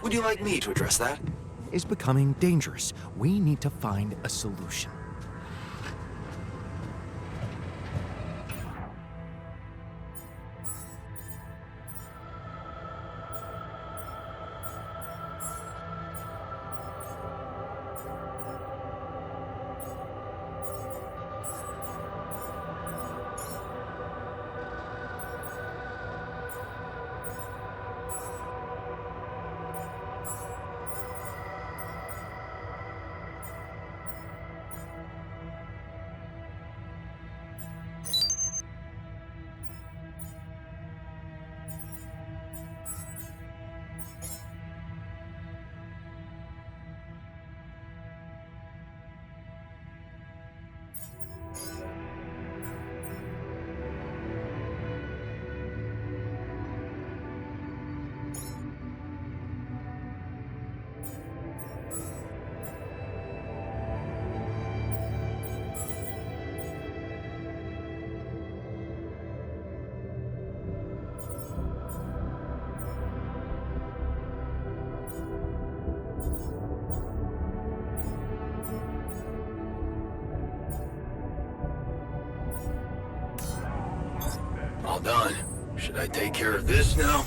Would you like me to address that? Is becoming dangerous. We need to find a solution. All done. Should I take care of this now?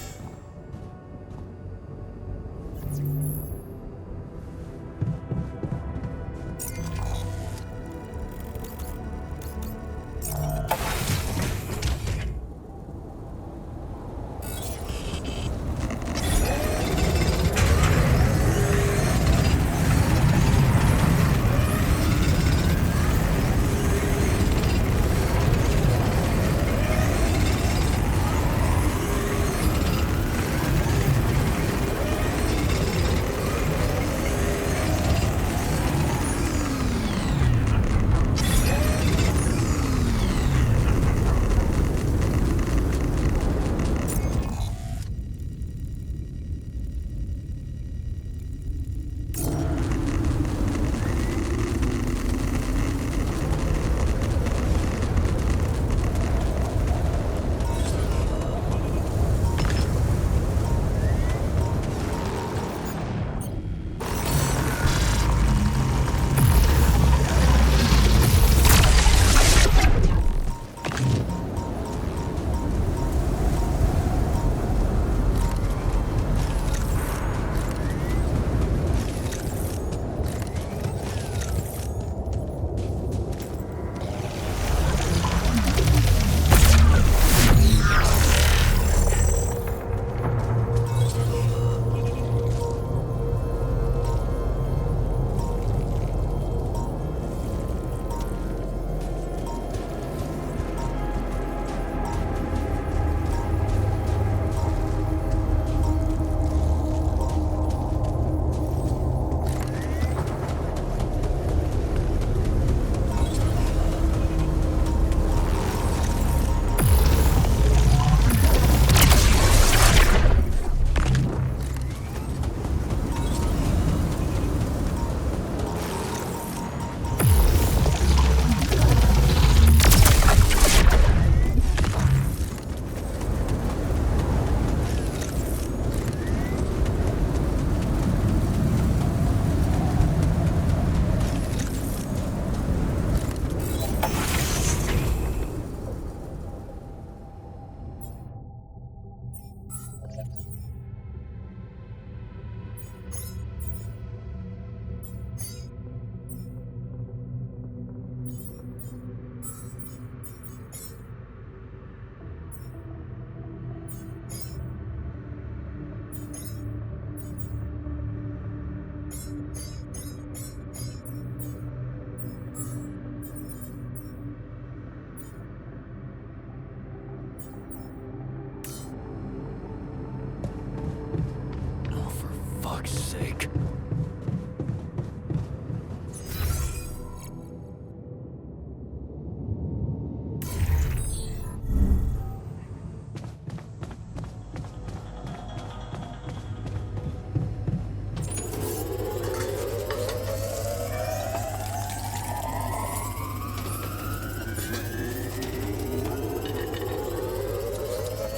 Sake.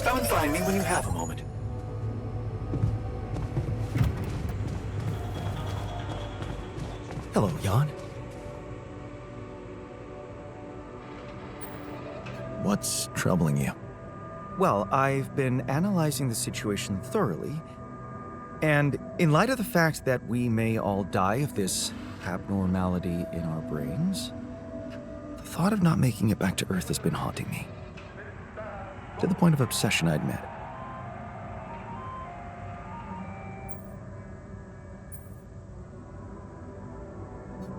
Come and find me when you have a moment. Hello, Jan. What's troubling you? Well, I've been analyzing the situation thoroughly, and in light of the fact that we may all die of this abnormality in our brains, the thought of not making it back to Earth has been haunting me. To the point of obsession, I'd admit.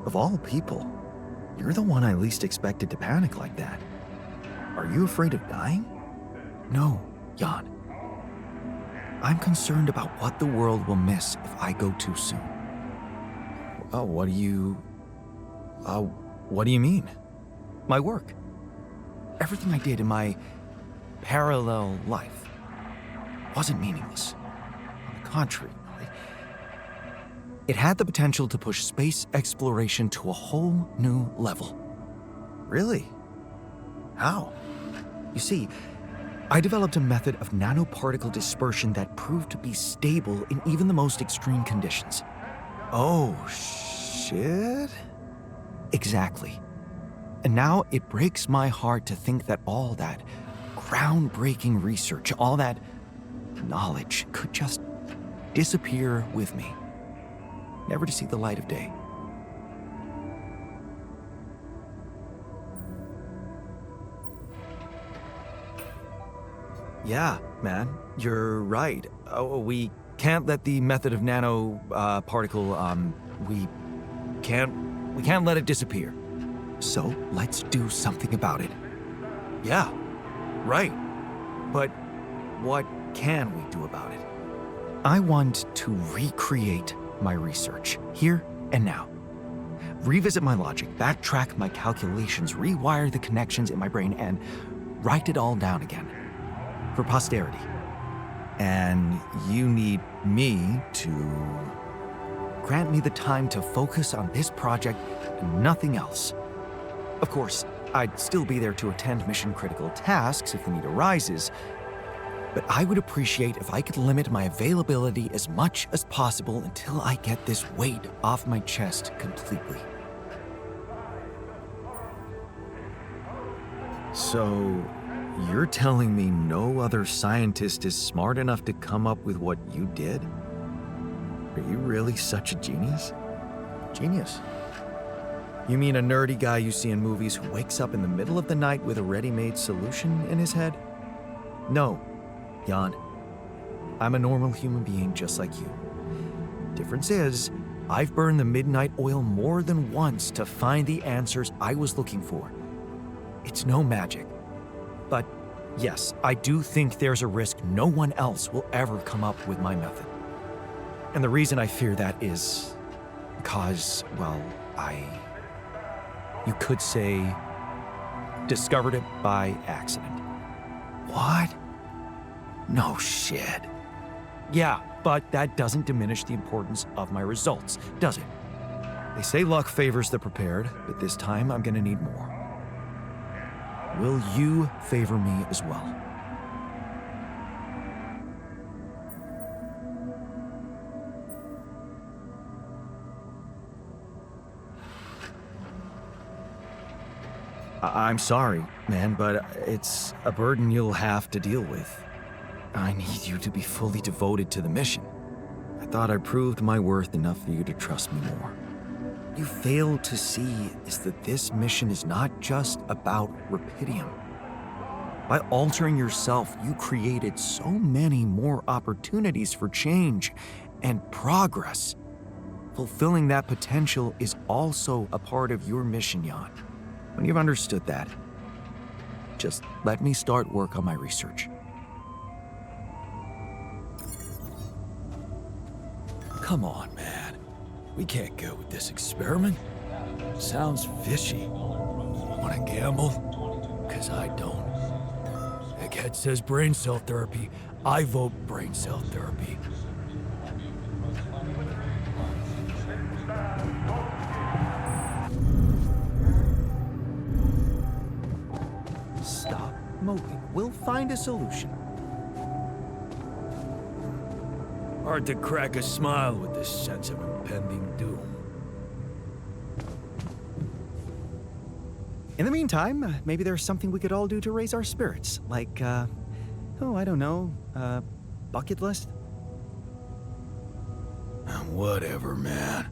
Of all people, you're the one I least expected to panic like that. Are you afraid of dying? No, Jan. I'm concerned about what the world will miss if I go too soon. Oh, what do you mean? My work. Everything I did in my parallel life wasn't meaningless. On the contrary, it had the potential to push space exploration to a whole new level. Really? How? You see, I developed a method of nanoparticle dispersion that proved to be stable in even the most extreme conditions. Oh, shit? Exactly. And now it breaks my heart to think that all that groundbreaking research, all that knowledge could just disappear with me, never to see the light of day. Yeah, man, you're right. We can't let the method of nanoparticle, we can't let it disappear. So let's do something about it. Yeah, right. But what can we do about it? I want to recreate my research, here and now. Revisit my logic, backtrack my calculations, rewire the connections in my brain, and write it all down again. For posterity. And you need me to... Grant me the time to focus on this project and nothing else. Of course, I'd still be there to attend mission-critical tasks if the need arises, but I would appreciate if I could limit my availability as much as possible until I get this weight off my chest completely. So, you're telling me no other scientist is smart enough to come up with what you did? Are you really such a genius? Genius? You mean a nerdy guy you see in movies who wakes up in the middle of the night with a ready-made solution in his head? No, Jan. I'm a normal human being just like you. Difference is, I've burned the midnight oil more than once to find the answers I was looking for. It's no magic. But yes, I do think there's a risk no one else will ever come up with my method. And the reason I fear that is because, well, you could say, discovered it by accident. What? No shit. Yeah, but that doesn't diminish the importance of my results, does it? They say luck favors the prepared, but this time I'm gonna need more. Will you favor me as well? I'm sorry, man, but it's a burden you'll have to deal with. I need you to be fully devoted to the mission. I thought I proved my worth enough for you to trust me more. What you fail to see is that this mission is not just about Rapidium. By altering yourself, you created so many more opportunities for change and progress. Fulfilling that potential is also a part of your mission, Jan. When you've understood that, just let me start work on my research. Come on, man. We can't go with this experiment. Sounds fishy. Wanna gamble? 'Cause I don't. Egghead says brain cell therapy. I vote brain cell therapy. Stop moping. We'll find a solution. Hard to crack a smile with this sense of impending doom. In the meantime, maybe there's something we could all do to raise our spirits. Like, oh, I don't know, bucket list? Whatever, man.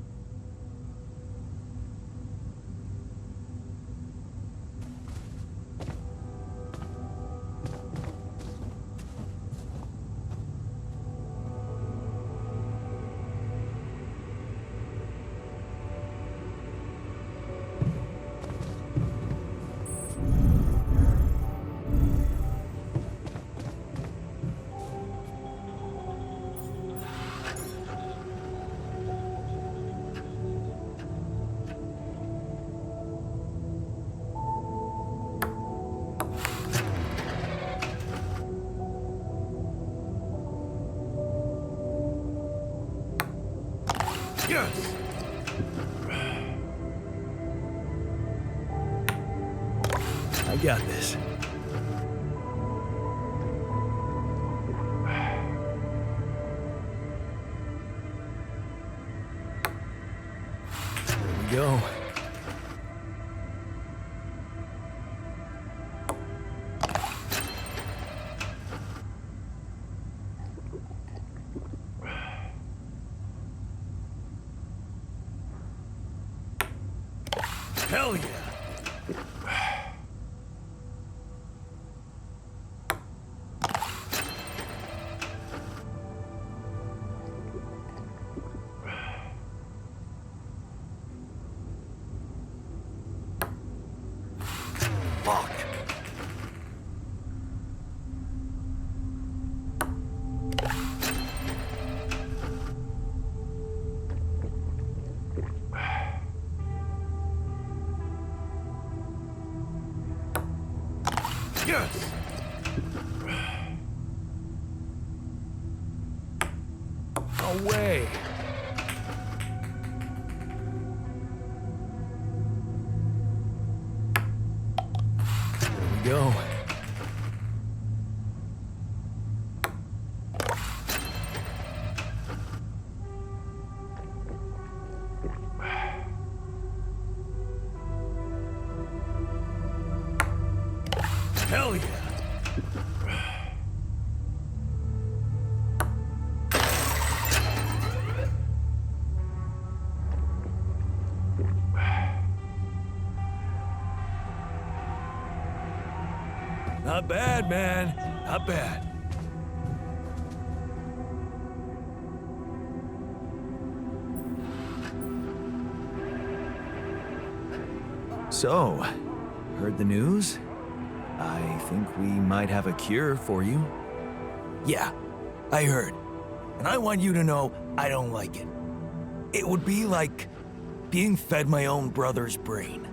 Yes! I got this. There we go. Hell yeah! Locked. Yes! No way! There we go. Hell yeah! Not bad, man. Not bad. So, heard the news? I think we might have a cure for you. Yeah, I heard. And I want you to know I don't like it. It would be like being fed my own brother's brain.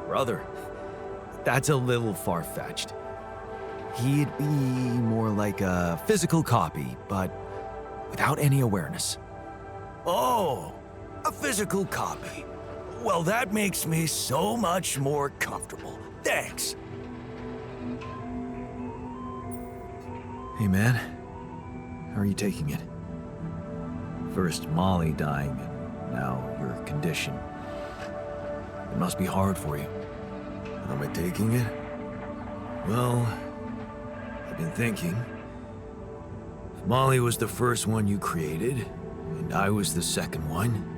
Brother, that's a little far-fetched. He'd be more like a physical copy, but without any awareness. Oh, a physical copy. Well, that makes me so much more comfortable. Thanks. Hey, man. How are you taking it? First Molly dying, and now your condition. It must be hard for you. How am I taking it? Well, I've been thinking. If Molly was the first one you created, and I was the second one,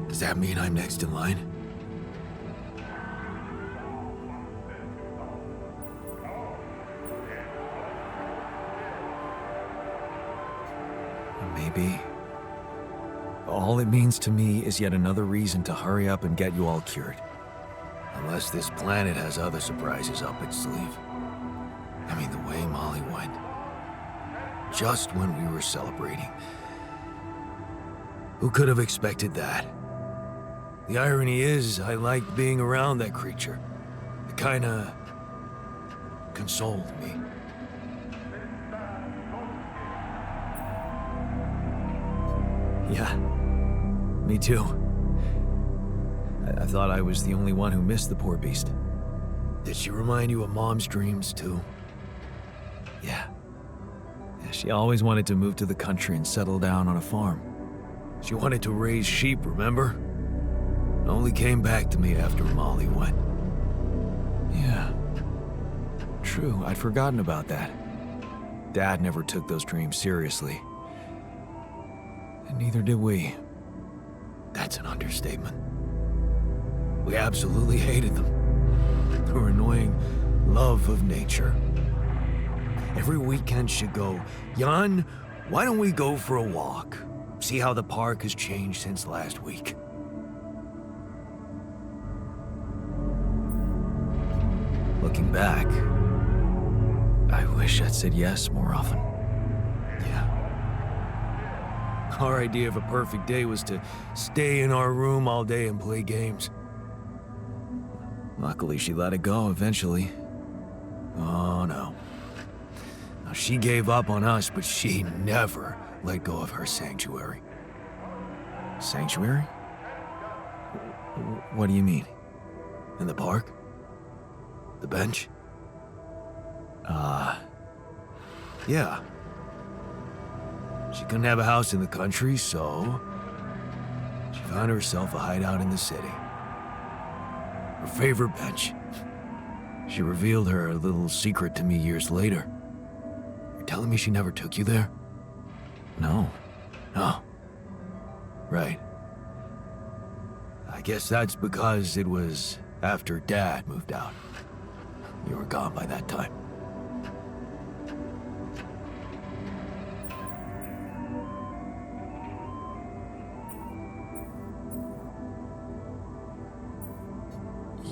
does that mean I'm next in line? Maybe. All it means to me is yet another reason to hurry up and get you all cured. Unless this planet has other surprises up its sleeve. I mean, the way Molly went. Just when we were celebrating. Who could have expected that? The irony is, I liked being around that creature. It kinda consoled me. Yeah, me too. I thought I was the only one who missed the poor beast. Did she remind you of Mom's dreams, too? Yeah. She always wanted to move to the country and settle down on a farm. She wanted to raise sheep, remember? Only came back to me after Molly went. Yeah. True, I'd forgotten about that. Dad never took those dreams seriously. And neither did we. That's an understatement. We absolutely hated them. Her annoying love of nature. Every weekend she'd go, "Jan, why don't we go for a walk? See how the park has changed since last week." Looking back, I wish I'd said yes more often. Yeah. Our idea of a perfect day was to stay in our room all day and play games. Luckily, she let it go eventually. Oh no. Now, she gave up on us, but she never let go of her sanctuary. Sanctuary? What do you mean? In the park? The bench? Yeah. She couldn't have a house in the country, so she found herself a hideout in the city. Her favorite bench. She revealed her little secret to me years later. You're telling me she never took you there? No. No. Right. I guess that's because it was after Dad moved out. You were gone by that time.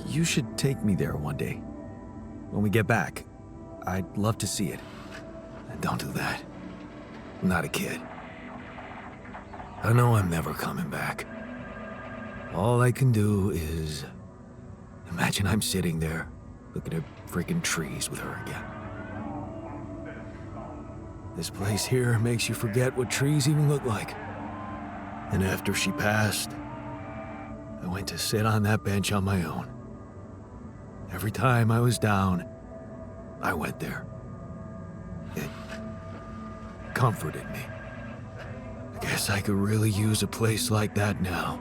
You should take me there one day. When we get back, I'd love to see it. Don't do that. I'm not a kid. I know I'm never coming back. All I can do is imagine I'm sitting there looking at freaking trees with her again. This place here makes you forget what trees even look like. And after she passed, I went to sit on that bench on my own. Every time I was down, I went there. It comforted me. I guess I could really use a place like that now.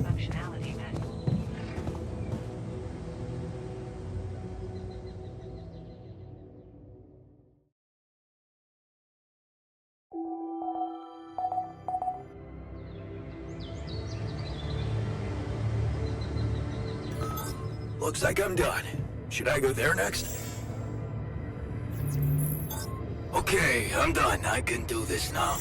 Functionality met. Looks like I'm done. Should I go there next? Okay, I'm done. I can do this now.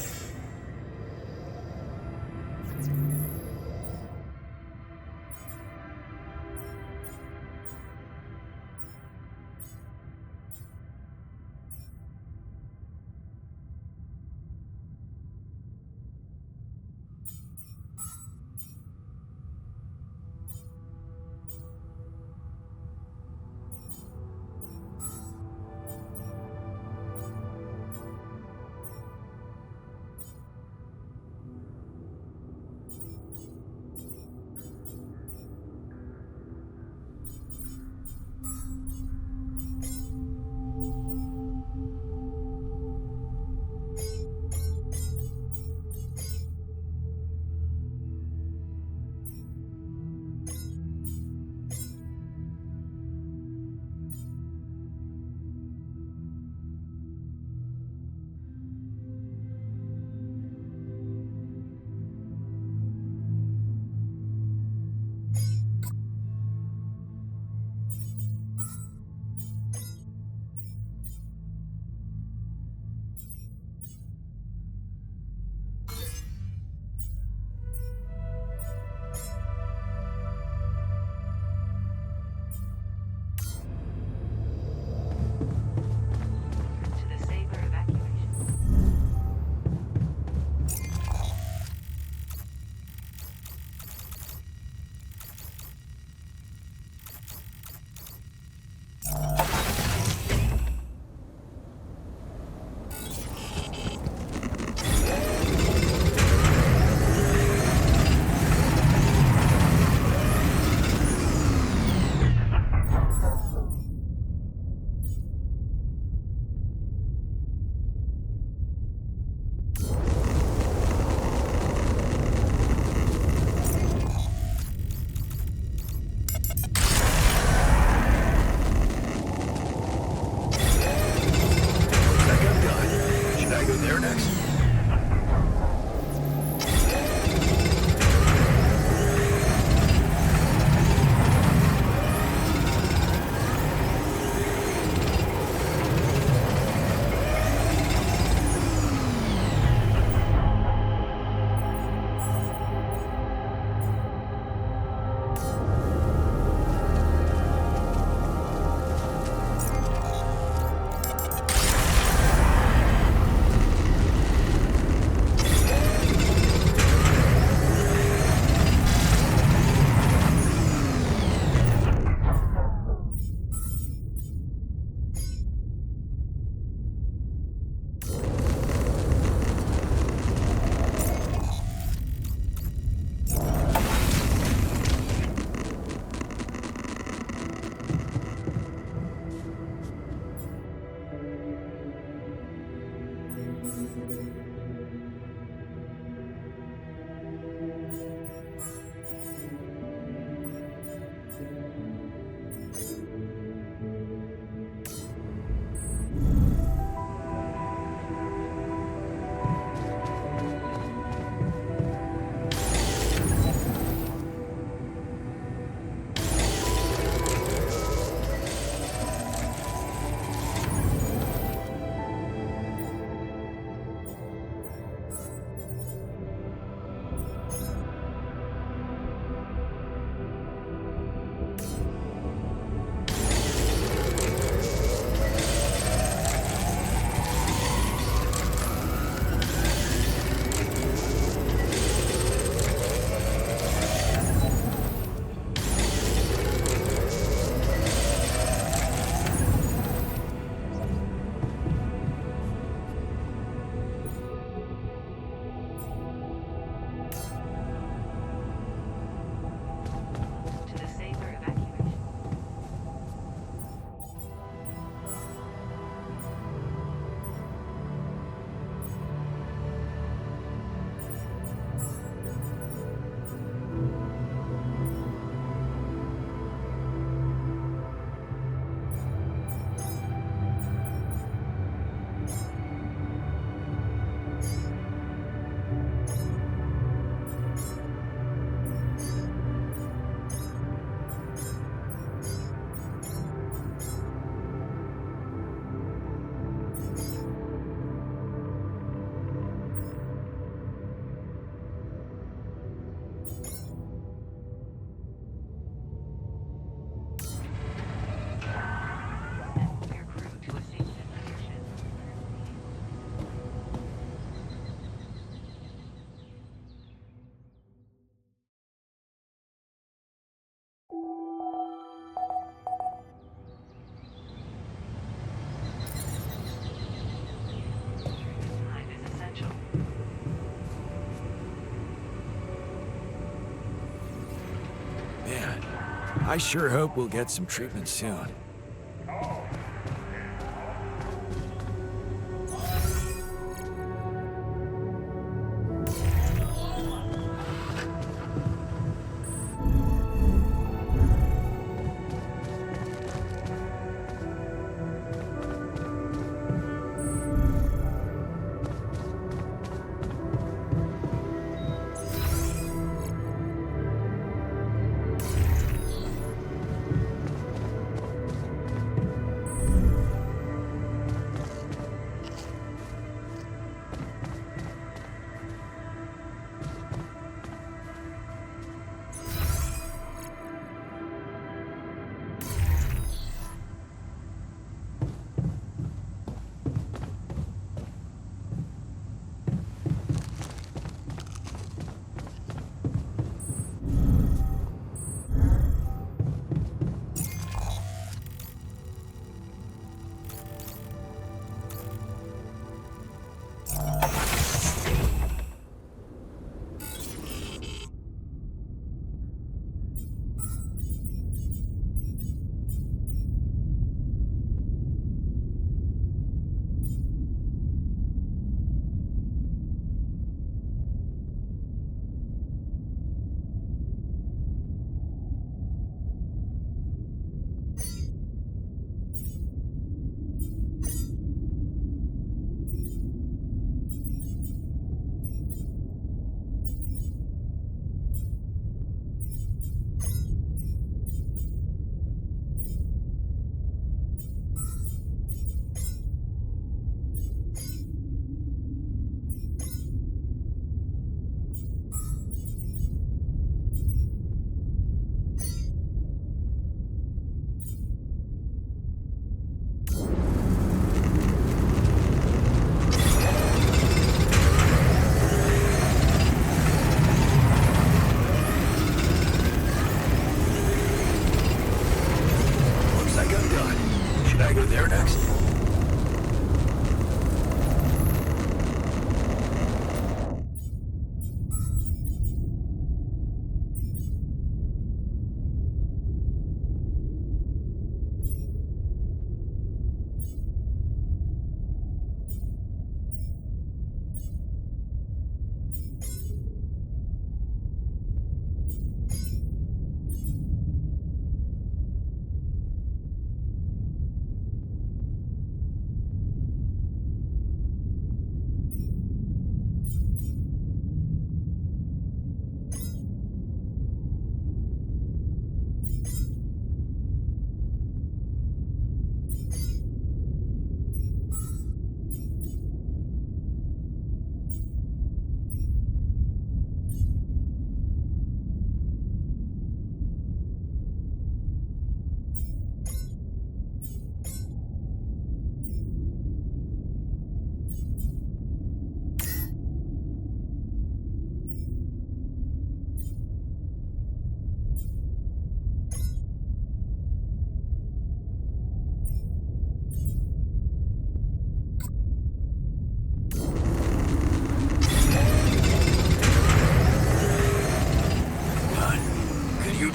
I sure hope we'll get some treatment soon.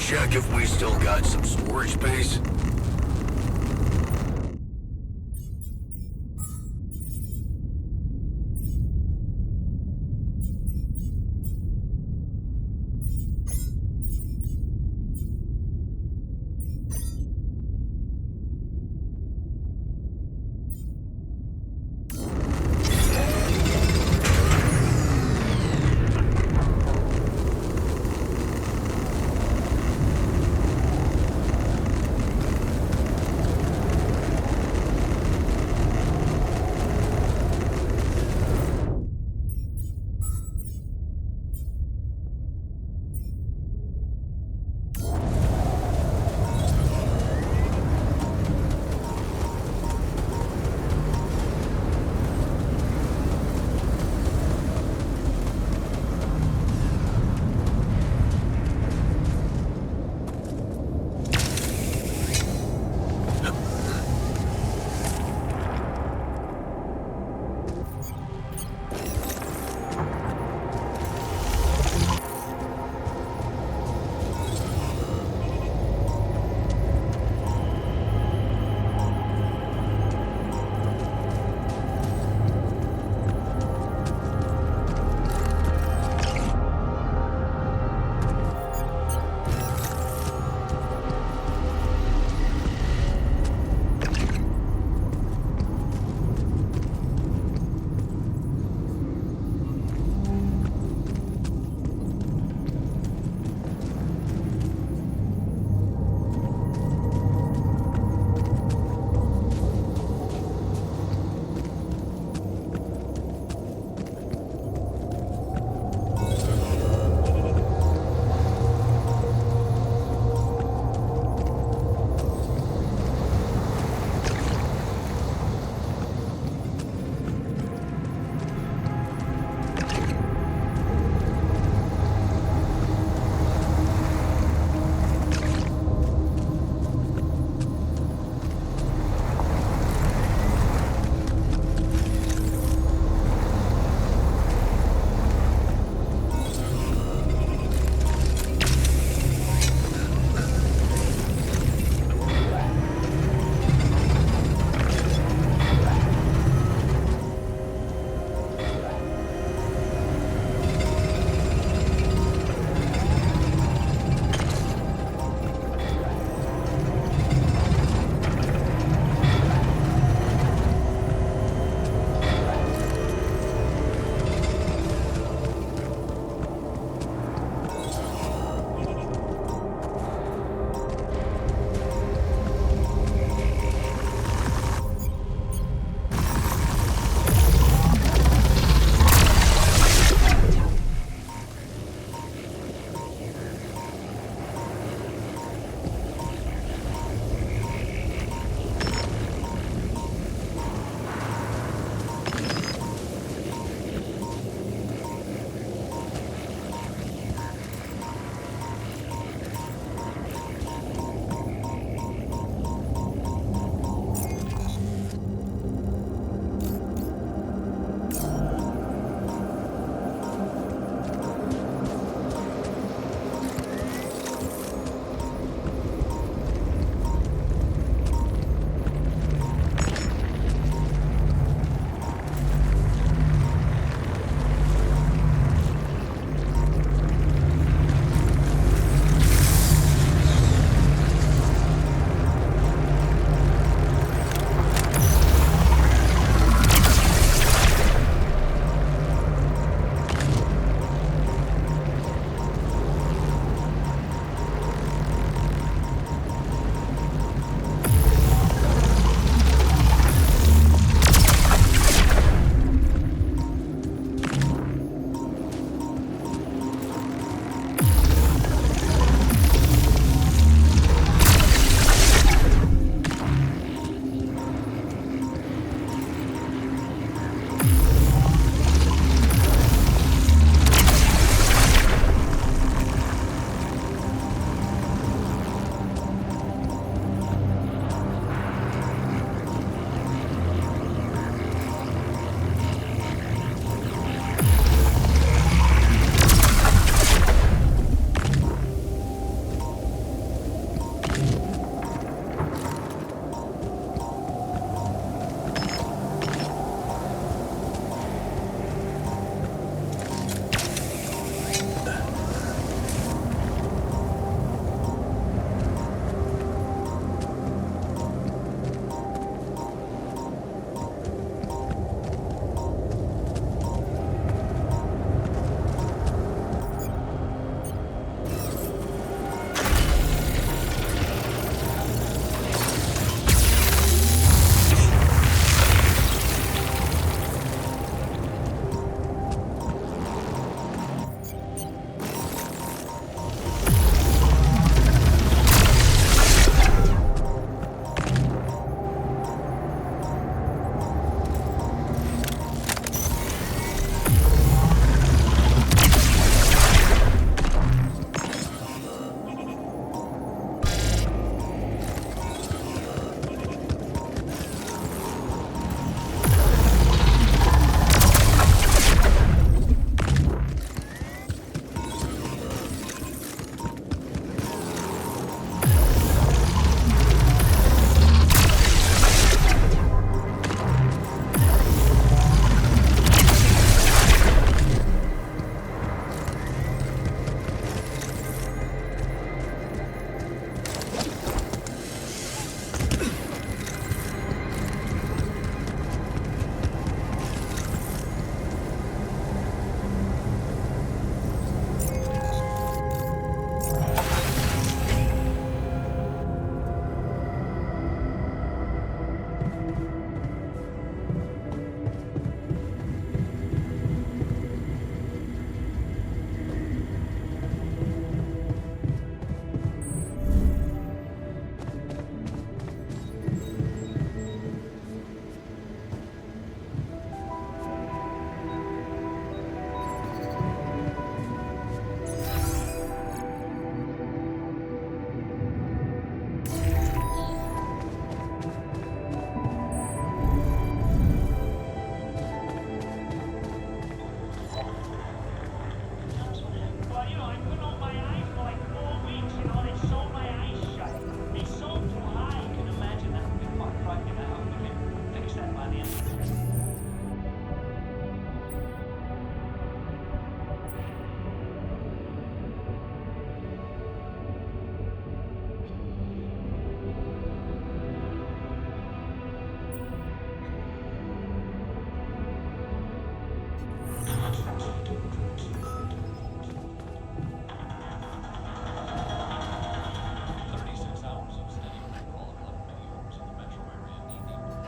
Check if we still got some storage space.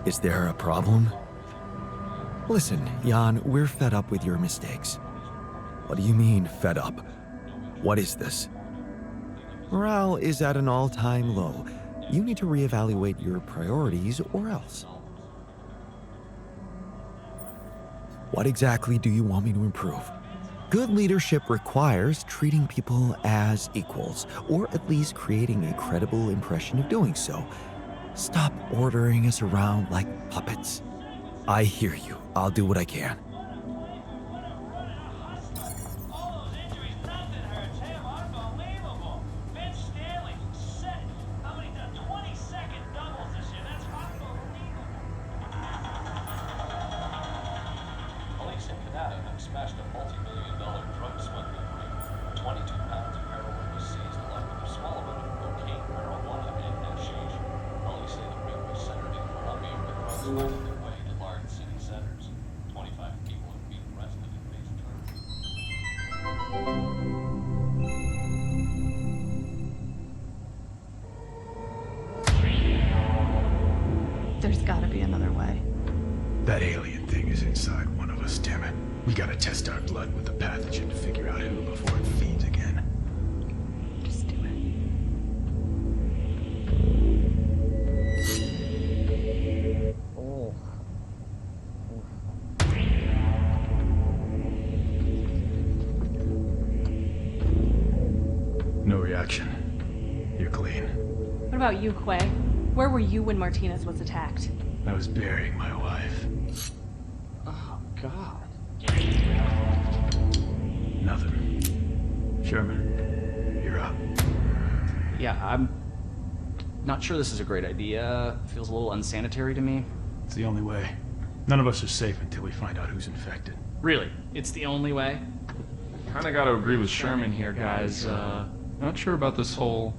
Is there a problem? Listen, Jan, we're fed up with your mistakes. What do you mean, fed up? What is this? Morale is at an all-time low. You need to reevaluate your priorities or else. What exactly do you want me to improve? Good leadership requires treating people as equals, or at least creating a credible impression of doing so. Stop ordering us around like puppets. I hear you. I'll do what I can. Smashed a multi-million-dollar drug smuggling ring. 22 pounds of heroin was seized, along with a small amount of cocaine, marijuana, and hashish. Police say the ring was centered in Colombia, with drugs making their way to large city centers. 25 people have been arrested and faced charges. There's gotta be another way. That alien thing is inside one of us, damn it. We gotta test our blood with the pathogen to figure out who before it feeds again. Just do it. Oh. No reaction. You're clean. What about you, Quay? Where were you when Martinez was attacked? I was burying my wife. Oh, God. Nothing. Sherman, you're up. Yeah, I'm not sure this is a great idea. Feels a little unsanitary to me. It's the only way. None of us are safe until we find out who's infected. Really? It's the only way? Kinda gotta agree with Sherman here, guys. Not sure about this whole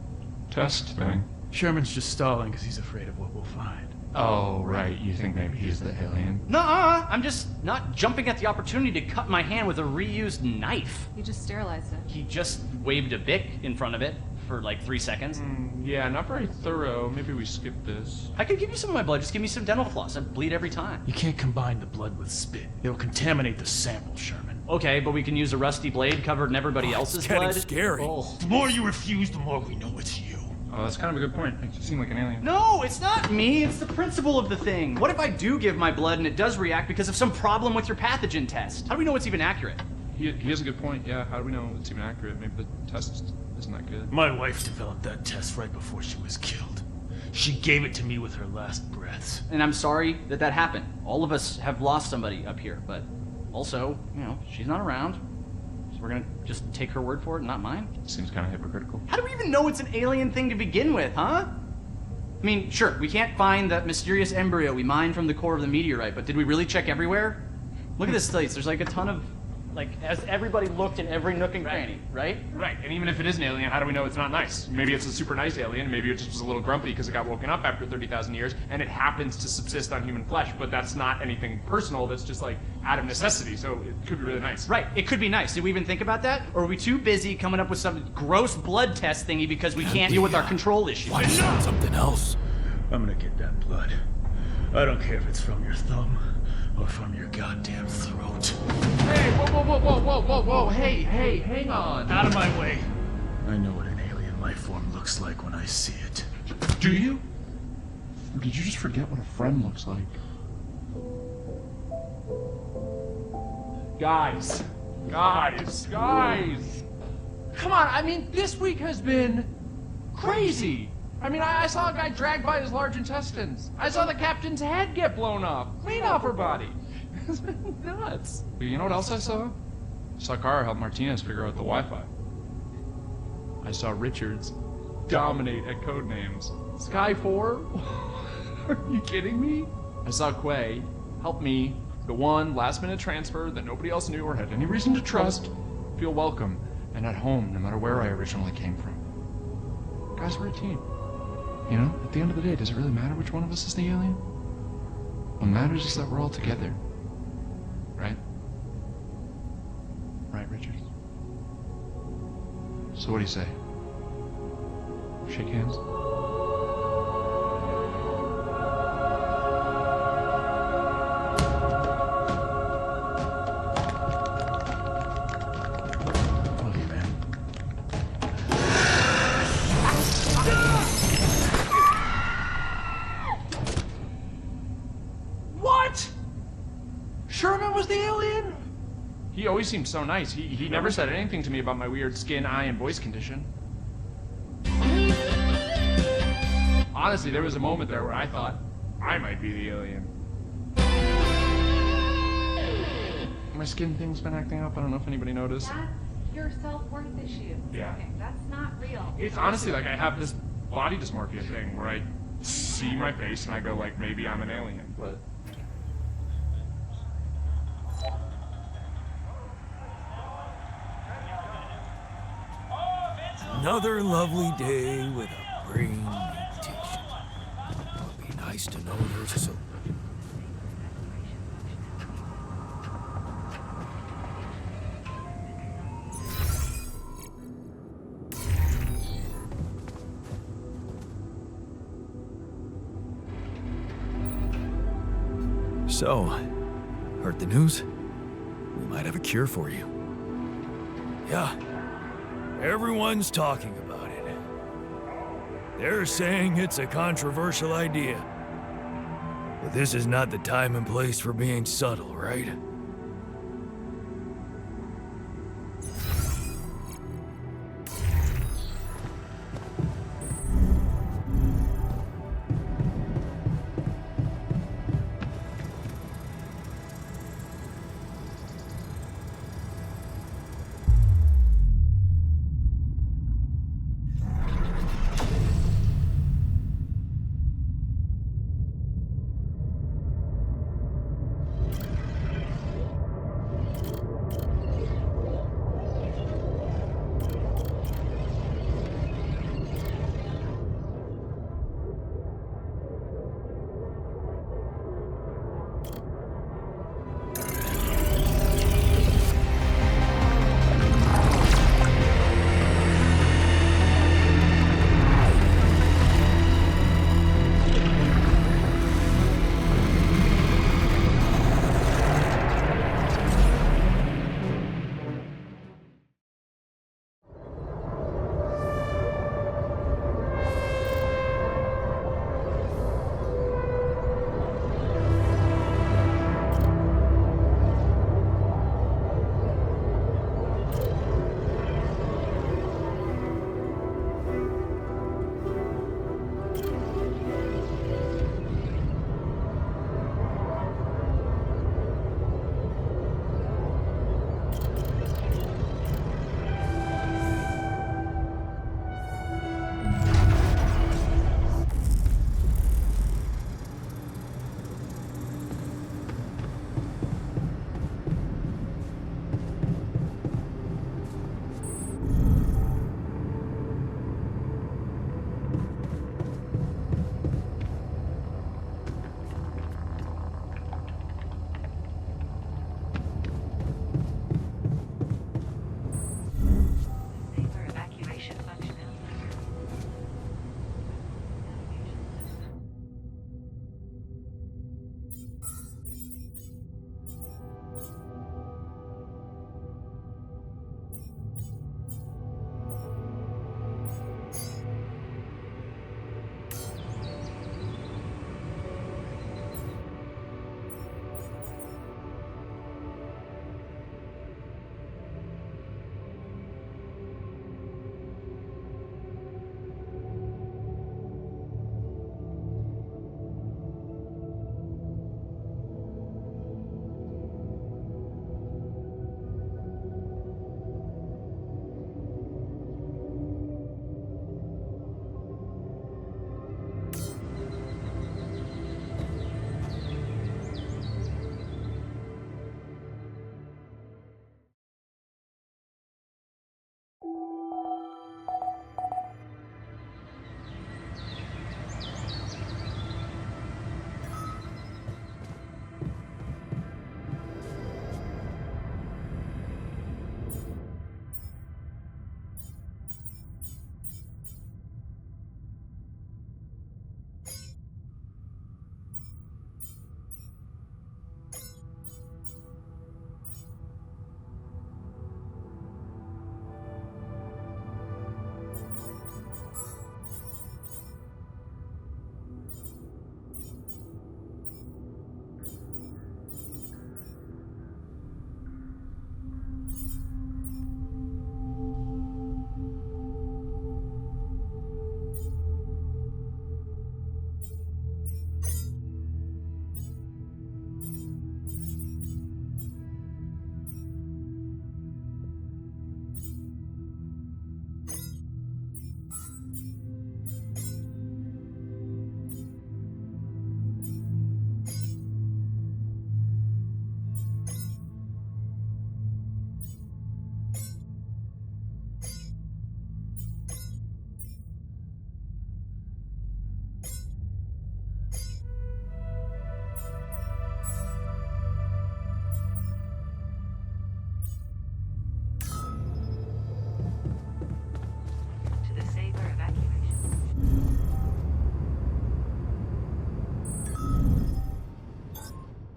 test thing. Sherman's just stalling because he's afraid of what we'll find. Oh, right. You think maybe he's the alien? Nuh-uh! I'm just not jumping at the opportunity to cut my hand with a reused knife. You just sterilized it. He just waved a Bic in front of it for like 3 seconds. Yeah, not very thorough. Maybe we skip this. I could give you some of my blood. Just give me some dental floss. I bleed every time. You can't combine the blood with spit. It'll contaminate the sample, Sherman. Okay, but we can use a rusty blade covered in everybody else's getting blood. scary. Oh. The more you refuse, the more we know it's you. Oh, that's kind of a good point. Makes you seem like an alien. No, it's not me. It's the principle of the thing. What if I do give my blood and it does react because of some problem with your pathogen test? How do we know it's even accurate? He has a good point. Yeah, how do we know it's even accurate? Maybe the test isn't that good. My wife developed that test right before she was killed. She gave it to me with her last breaths. And I'm sorry that that happened. All of us have lost somebody up here, but also, you know, she's not around. So we're gonna just take her word for it, not mine? Seems kind of hypocritical. How do we even know it's an alien thing to begin with, huh? I mean, sure, we can't find that mysterious embryo we mined from the core of the meteorite, but did we really check everywhere? Look at this place. There's like a ton of Like, as everybody looked in every nook and cranny, right? Right, and even if it is an alien, how do we know it's not nice? Maybe it's a super nice alien, maybe it just was a little grumpy because it got woken up after 30,000 years, and it happens to subsist on human flesh, but that's not anything personal, that's just like out of necessity, so it could be really nice. Right, it could be nice. Did we even think about that? Or are we too busy coming up with some gross blood test thingy because we can't deal with our control issues? Why not something else? I'm gonna get that blood. I don't care if it's from your thumb or from your goddamn throat. Hey, whoa, hey, hang on. Out of my way. I know what an alien life form looks like when I see it. Do you? Or did you just forget what a friend looks like? Guys. Come on, I mean, this week has been crazy. I mean, I saw a guy dragged by his large intestines. I saw the captain's head get blown off, clean off her body. It's been nuts. But you know what else I saw? I saw Kara help Martinez figure out the Wi-Fi. I saw Richards dominate at Codenames. Sky 4? Are you kidding me? I saw Quay help me, the one last-minute transfer that nobody else knew or had any reason to trust, feel welcome and at home no matter where I originally came from. Guys, we're a team. You know, at the end of the day, does it really matter which one of us is the alien? What matters is that we're all together. Right? Right, Richard? So what do you say? Shake hands? Love you, man. What? Sherman was the alien? He always seemed so nice. He never said anything to me about my weird skin, eye, and voice condition. Honestly, there was a moment there where I thought I might be the alien. My skin thing's been acting up. I don't know if anybody noticed. That's your self-worth issue. Yeah. Okay, that's not real. It's honestly like I have this body dysmorphia thing where I see my face and I go like, maybe I'm an alien, but... Another lovely day with a brain mutation. It'll be nice to know there's a So, heard the news? We might have a cure for you. Yeah, everyone's talking about it. They're saying it's a controversial idea. But this is not the time and place for being subtle, right?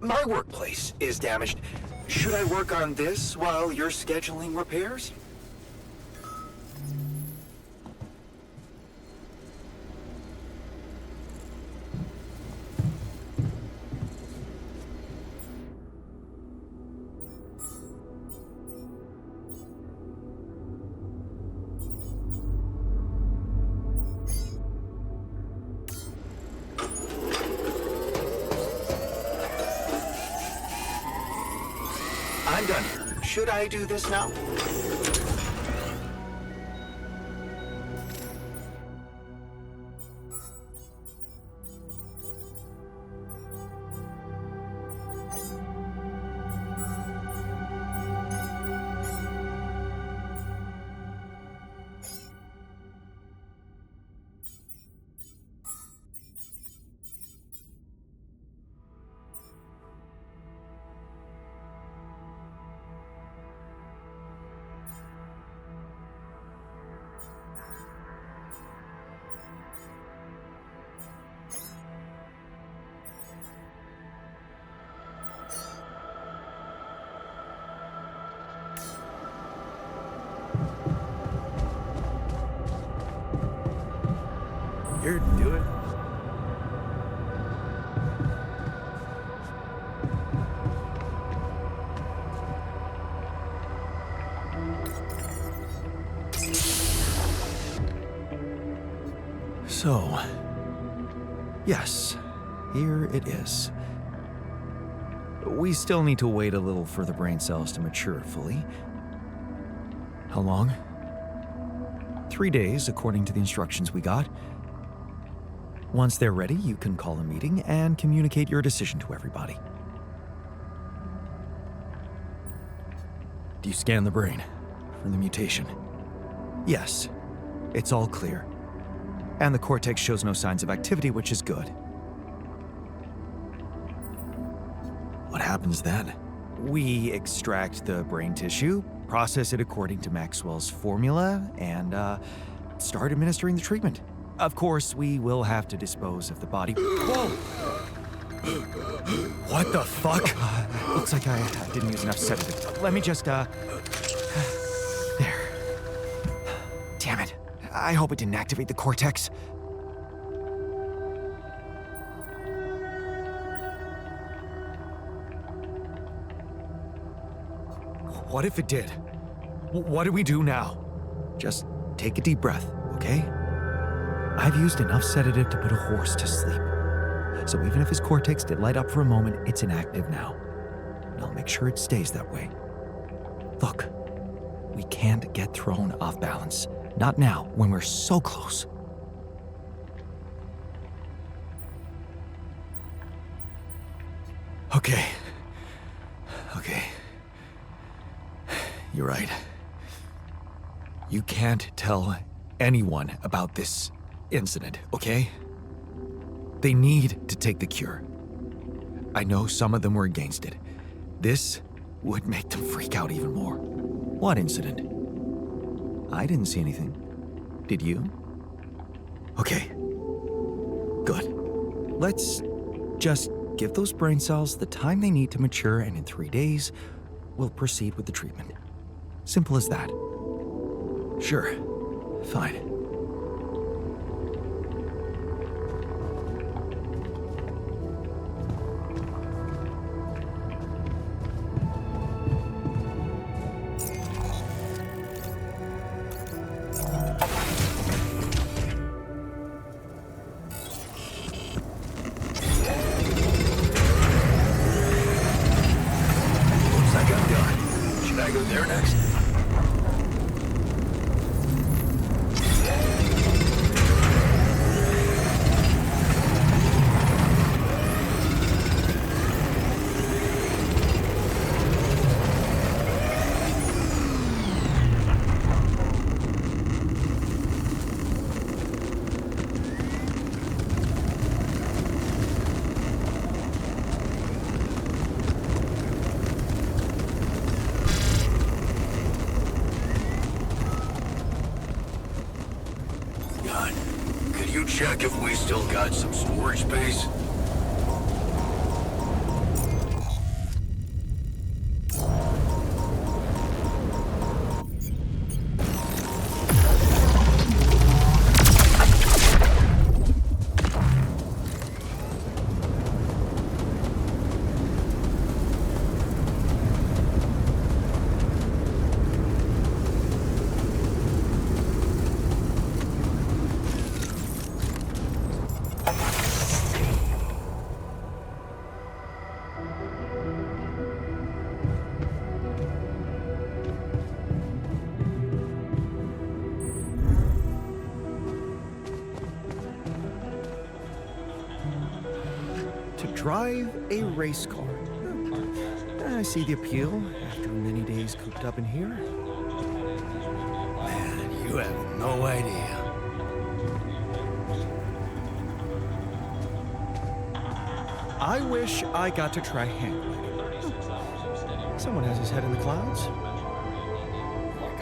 My workplace is damaged. Should I work on this while you're scheduling repairs? I'm done here. Should I do this now? Here, do it. So, yes, here it is. We still need to wait a little for the brain cells to mature fully. How long? 3 days, according to the instructions we got. Once they're ready, you can call a meeting and communicate your decision to everybody. Do you scan the brain for the mutation? Yes, it's all clear. And the cortex shows no signs of activity, which is good. What happens then? We extract the brain tissue, process it according to Maxwell's formula, and start administering the treatment. Of course, we will have to dispose of the body. Whoa! What the fuck? Looks like I didn't use enough sedative. Let me just, There. Damn it. I hope it didn't activate the cortex. What if it did? What do we do now? Just take a deep breath, okay? I've used enough sedative to put a horse to sleep. So even if his cortex did light up for a moment, it's inactive now. And I'll make sure it stays that way. Look, we can't get thrown off balance. Not now, when we're so close. Okay. You're right. You can't tell anyone about this incident, okay? They need to take the cure. I know some of them were against it. This would make them freak out even more. What incident? I didn't see anything. Did you? Okay. Good. Let's just give those brain cells the time they need to mature, and in 3 days, we'll proceed with the treatment. Simple as that. Sure. Fine. Looks like I'm done. Should I go there next? Could you check if we still got some storage space? drive a race car. I see the appeal after many days cooped up in here. Man, you have no idea. I wish I got to try hang gliding. Someone has his head in the clouds.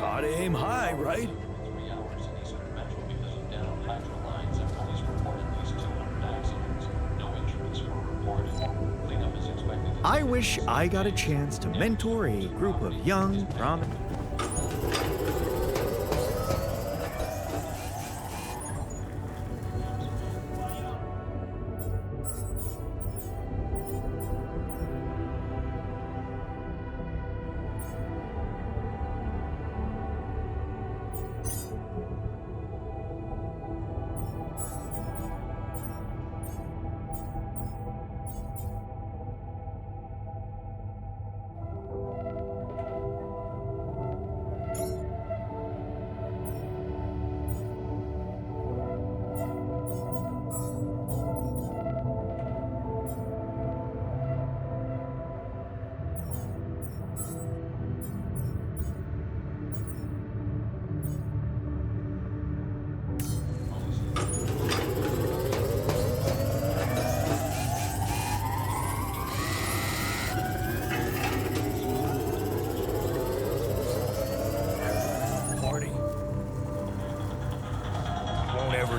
Gotta aim high, right? 3 hours in Eastern Metro because of down hydro lines, and police report at least 200 accidents. No injuries were reported. Cleanup is expected. I wish I got a chance to mentor a group of young, prominent.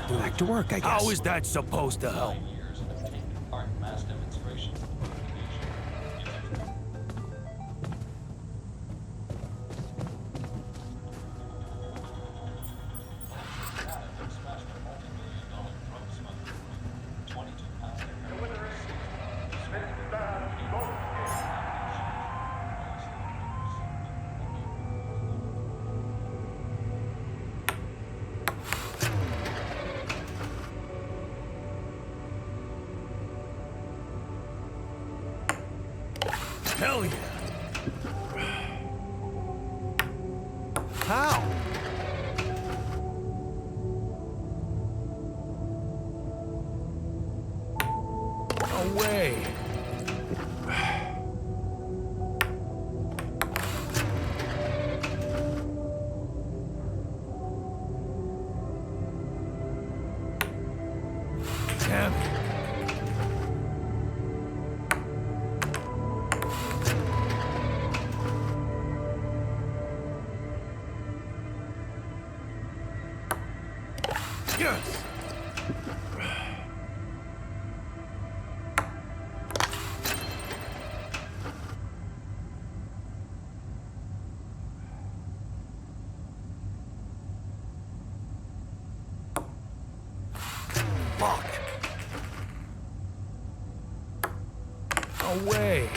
Back to work, I guess. How is that supposed to help? Years and have taken part in mass demonstrations of smashed a multi-million-dollar drug smuggler. 22 pounds of heroin was Hell yeah! How? No way! Damn it. Yes! Fuck! No way!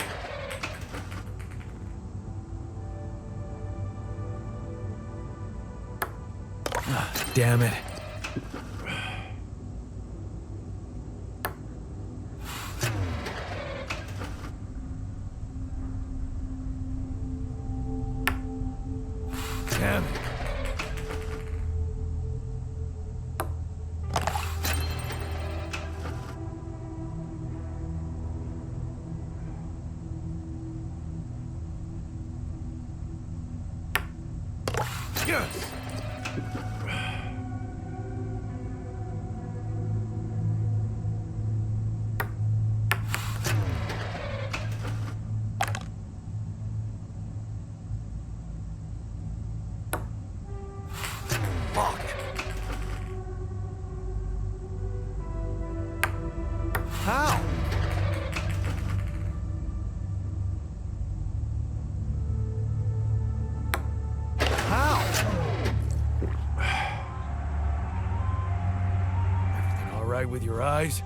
Damn it. Damn it. Yes! Fuck. How? How? Everything all right with your eyes?